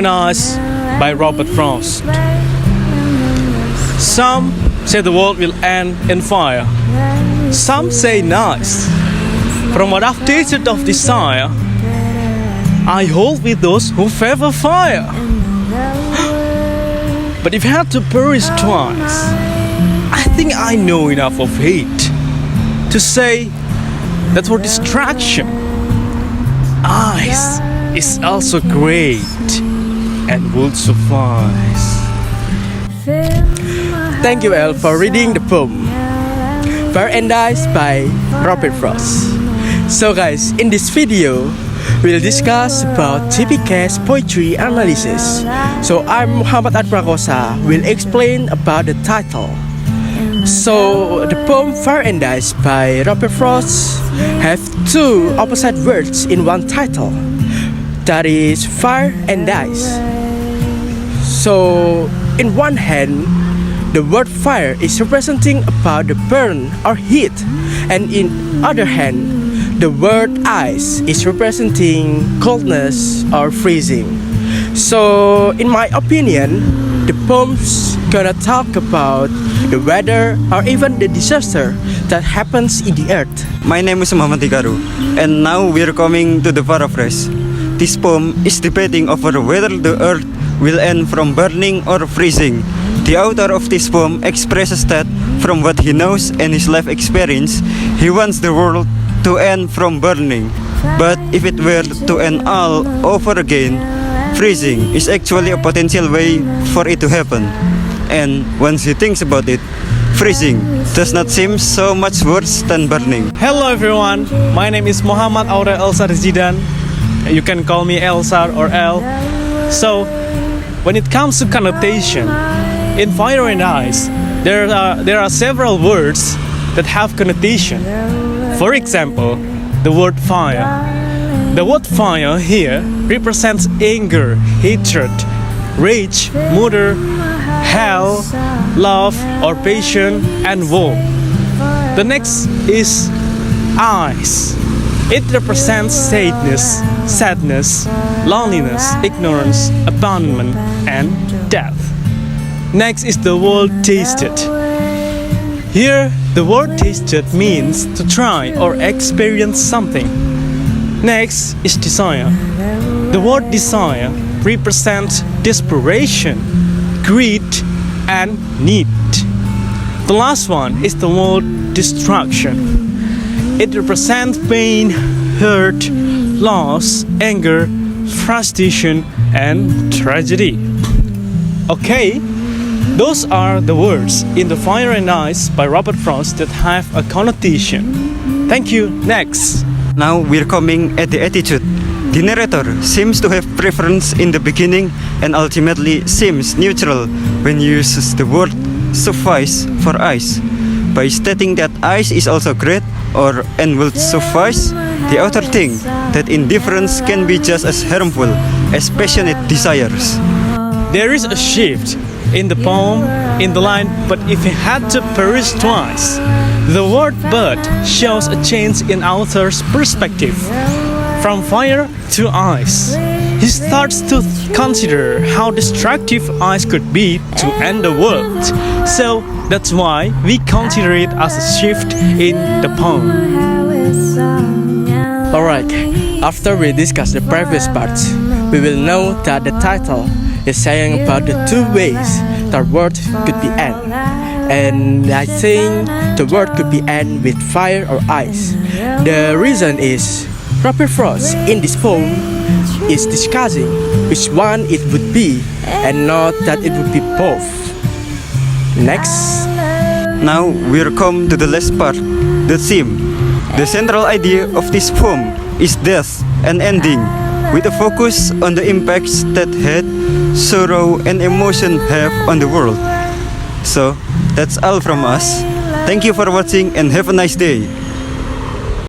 and Ice by Robert Frost. Some say the world will end in fire. Some say nice. From what I've tasted of desire, I hold with those who favor fire. But if I had to perish twice, I think I know enough of hate to say that for distraction, ice is also great and would suffice. Thank you, El, for reading the poem Fire and Ice by Robert Frost. So guys, in this video, we'll discuss about Tpcastt poetry analysis. So I'm Mohammad at Prakosa will explain about the title. So the poem Fire and Ice by Robert Frost have two opposite words in one title. That is fire and ice. So in one hand, the word fire is representing about the burn or heat, and in other hand, the word ice is representing coldness or freezing. So in my opinion, the poem's gonna talk about the weather or even the disaster that happens in the earth. My name is Mohammad Hikaru, and now we're coming to the paraphrase. This poem is debating over whether the earth will end from burning or freezing. The author of this poem expresses that from what he knows and his life experience, he wants the world to end from burning. But if it were to end all over again, freezing is actually a potential way for it to happen. And once he thinks about it, freezing does not seem so much worse than burning. Hello everyone, my name is Mohammad Aurell Elshar Zidane. You can call me Elshar or El. So, when it comes to connotation, in Fire and Ice, there are several words that have connotation. For example, the word fire. The word fire here represents anger, hatred, rage, murder, hell, love or passion, and war. The next is ice. It represents sadness, loneliness, ignorance, abandonment, and death. Next is the word tasted. Here, the word tasted means to try or experience something. Next is desire. The word desire represents desperation, greed, and need. The last one is the word destruction. It represents pain, hurt, loss, anger, frustration, and tragedy. Okay, those are the words in the Fire and Ice by Robert Frost that have a connotation. Thank you. Next. Now we're coming at the attitude. The narrator seems to have preference in the beginning and ultimately seems neutral when he uses the word suffice for ice. By stating that ice is also great and will suffice, the author thinks that indifference can be just as harmful as passionate desires. There is a shift in the poem, in the line, but if he had to perish twice, the word but shows a change in author's perspective. From fire to ice, he starts to consider how destructive ice could be to end the world. So that's why we consider it as a shift in the poem. Alright, after we discuss the previous parts, we will know that the title is saying about the two ways that word could be end. And I think the word could be end with fire or ice. The reason is Robert Frost in this poem is discussing which one it would be and not that it would be both. Next. Now we're come to the last part, the theme. The central idea of this poem is death and ending, with a focus on the impacts that hate, sorrow, and emotion have on the world. So, that's all from us. Thank you for watching and have a nice day.